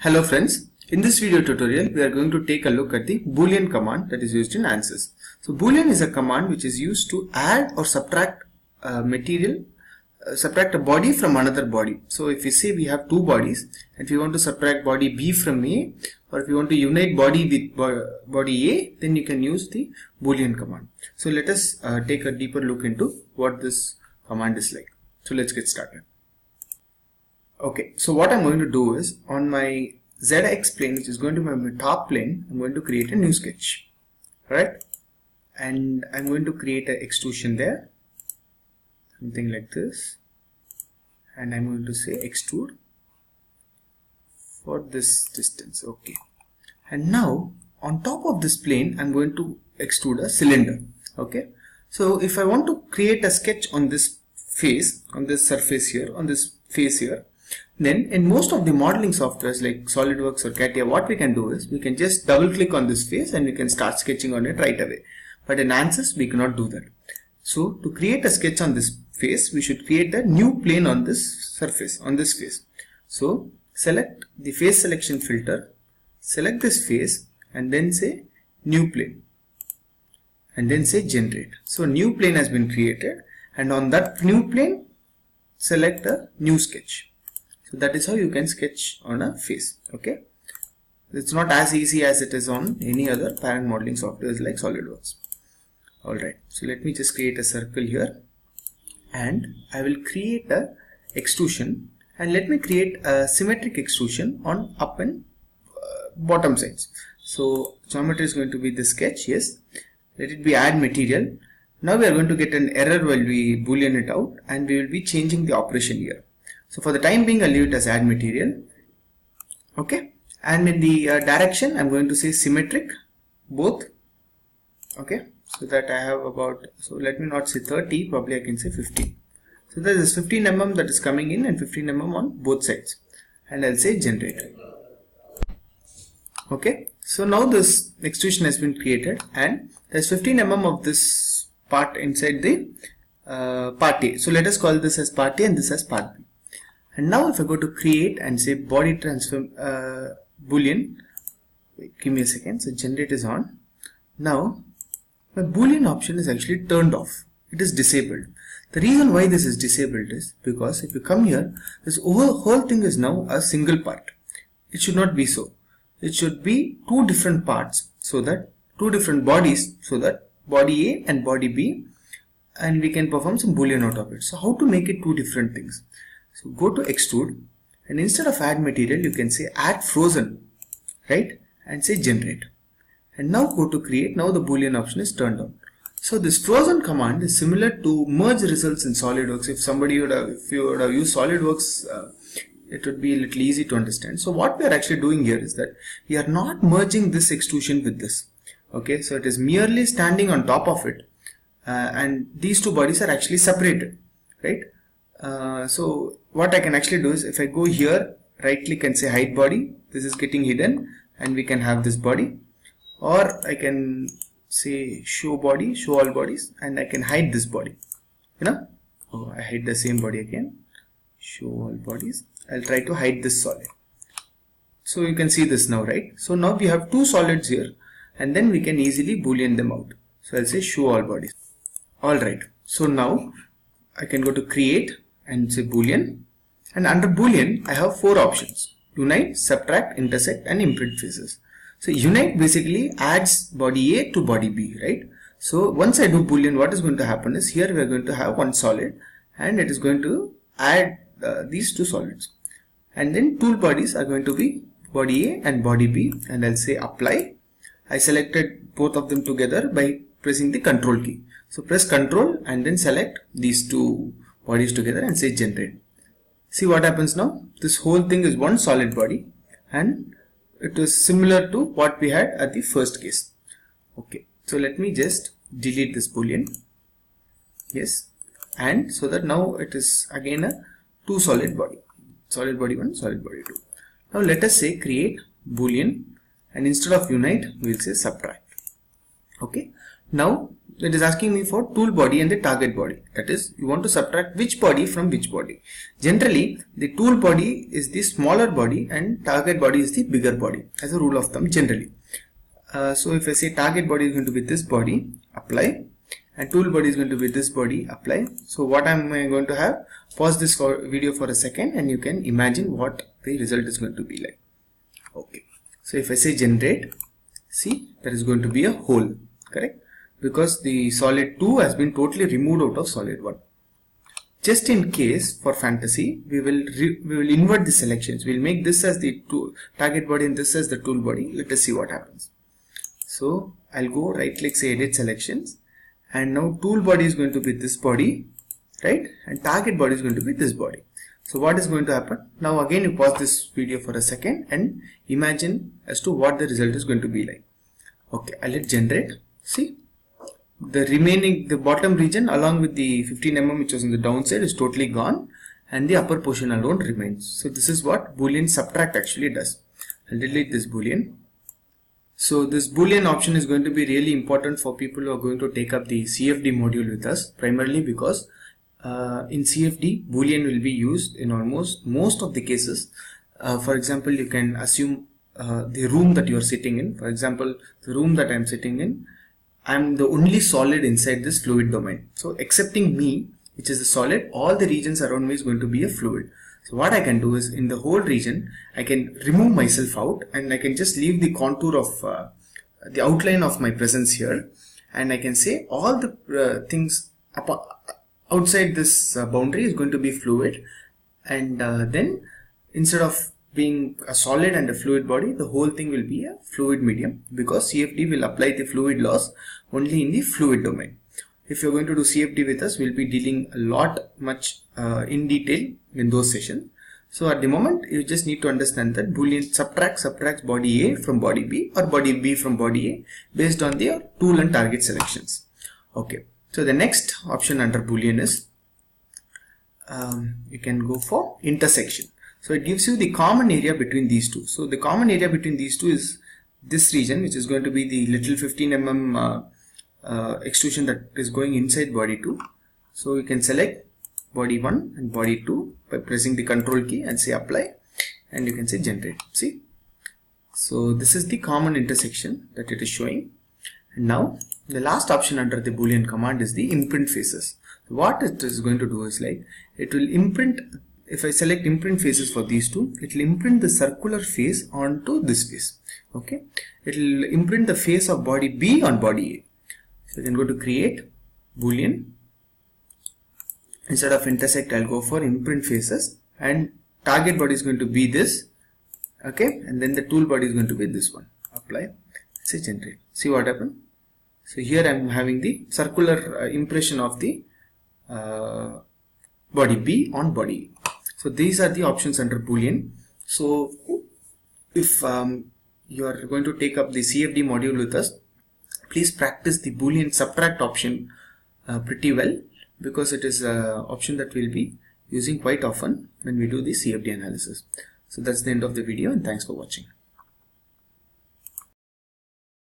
Hello friends, in this video tutorial we are going to take a look at the Boolean command that is used in Ansys. So Boolean is a command which is used to add or subtract subtract a body from another body. So if we say we have two bodies, and if you want to subtract body B from A, or if you want to unite body with body A, then you can use the Boolean command. So let us take a deeper look into what this command is like. So let's get started. Okay, so what I'm going to do is on my ZX plane, which is going to be my top plane, I'm going to create a new sketch. Alright, and I'm going to create an extrusion there, something like this, and I'm going to say extrude for this distance. Okay, and now on top of this plane, I'm going to extrude a cylinder. Okay, so if I want to create a sketch on this face, on this surface here, on this face here, then in most of the modeling softwares like SolidWorks or CATIA, what we can do is we can just double click on this face and we can start sketching on it right away. But in Ansys we cannot do that. So to create a sketch on this face, we should create a new plane on this surface, on this face. So select the face selection filter, select this face and then say new plane and then say generate. So new plane has been created, and on that new plane select a new sketch. So that is how you can sketch on a face. Okay, it's not as easy as it is on any other parent modeling softwares like SolidWorks. Alright, so let me just create a circle here, and I will create a extrusion, and let me create a symmetric extrusion on up and bottom sides. So geometry is going to be the sketch. Yes, let it be add material. Now we are going to get an error while we boolean it out, and we will be changing the operation here. So for the time being, I'll leave it as add material. Okay, and in the direction, I'm going to say symmetric both. Okay, so that I have about, so let me not say 30, probably I can say 15. So there is 15 mm that is coming in and 15 mm on both sides, and I'll say generate. Okay, so now this extrusion has been created, and there's 15 mm of this part inside the part A. So let us call this as part A and this as part B. And now if I go to create and say body transform boolean, wait, give me a second. So generate is on. Now my boolean option is actually turned off. It is disabled. The reason why this is disabled is because if you come here, this whole thing is now a single part. It should not be so. It should be two different parts, so that two different bodies, so that body A and body B, and we can perform some boolean out of it. So how to make it two different things? So go to extrude, and instead of add material, you can say add frozen, right? And say generate. And now go to create. Now the boolean option is turned on. So this frozen command is similar to merge results in SolidWorks. If you would have used SolidWorks, it would be a little easy to understand. So what we are actually doing here is that we are not merging this extrusion with this. Okay, so it is merely standing on top of it, and these two bodies are actually separated, right? So what I can actually do is, if I go here, right click and say hide body, this is getting hidden and we can have this body, or I can say show body, show all bodies, and I can hide this body, you know. Oh, I hide the same body again, show all bodies. I'll try to hide this solid. So you can see this now, right? So now we have two solids here, and then we can easily boolean them out. So I'll say show all bodies. Alright, so now I can go to create and say boolean, and under boolean I have four options: unite, subtract, intersect, and imprint faces. So unite basically adds body A to body B, right? So once I do boolean, what is going to happen is, here we are going to have one solid, and it is going to add these two solids, and then two bodies are going to be body A and body B, and I'll say apply. I selected both of them together by pressing the control key. So press control and then select these two bodies together and say generate. See what happens now? This whole thing is one solid body, and it is similar to what we had at the first case. Okay, so let me just delete this boolean. Yes, and so that now it is again a two solid body, solid body 1, solid body 2. Now let us say create boolean, and instead of unite we will say subtract. Okay, now it is asking me for tool body and the target body. That is, you want to subtract which body from which body. Generally, the tool body is the smaller body and target body is the bigger body, as a rule of thumb generally. So if I say target body is going to be this body, apply, and tool body is going to be this body, apply. So what am I going to have? Pause this video for a second and you can imagine what the result is going to be like. Okay, so if I say generate, see, there is going to be a hole, correct? Because the solid 2 has been totally removed out of solid 1. Just in case, for fantasy, we will invert the selections. We'll make this as the target body and this as the tool body. Let us see what happens. So I'll go right click, say edit selections, and now tool body is going to be this body, right? And target body is going to be this body. So what is going to happen? Now again you pause this video for a second and imagine as to what the result is going to be like. Okay, I'll hit generate. See, the bottom region along with the 15 mm which was on the downside is totally gone and the upper portion alone remains. So this is what Boolean subtract actually does. I'll delete this Boolean. So this Boolean option is going to be really important for people who are going to take up the CFD module with us, primarily because in CFD Boolean will be used in almost most of the cases. For example, you can assume the room that you are sitting in. For example, the room that I am sitting in, I am the only solid inside this fluid domain. So excepting me, which is a solid, all the regions around me is going to be a fluid. So what I can do is, in the whole region, I can remove myself out and I can just leave the contour of the outline of my presence here, and I can say all the things outside this boundary is going to be fluid, and then instead of being a solid and a fluid body, the whole thing will be a fluid medium, because CFD will apply the fluid laws only in the fluid domain. If you're going to do CFD with us, we'll be dealing a lot much in detail in those sessions. So at the moment, you just need to understand that Boolean subtracts body A from body B or body B from body A based on their tool and target selections. Okay, so the next option under Boolean is you can go for intersection. So it gives you the common area between these two. So the common area between these two is this region, which is going to be the little 15 mm extrusion that is going inside body 2. So you can select body 1 and body 2 by pressing the control key and say apply, and you can say generate. See, so this is the common intersection that it is showing. And now the last option under the Boolean command is the imprint faces. What it is going to do is, like, it will imprint. If I select imprint faces for these two, it will imprint the circular face onto this face. Okay, it will imprint the face of body B on body A. So you can go to create Boolean. Instead of intersect, I'll go for imprint faces, and target body is going to be this. Okay, and then the tool body is going to be this one. Apply, say generate. See what happened. So here I'm having the circular impression of the body B on body A. So these are the options under Boolean. So if you are going to take up the CFD module with us, please practice the Boolean subtract option pretty well, because it is an option that we'll be using quite often when we do the CFD analysis. So that's the end of the video, and thanks for watching.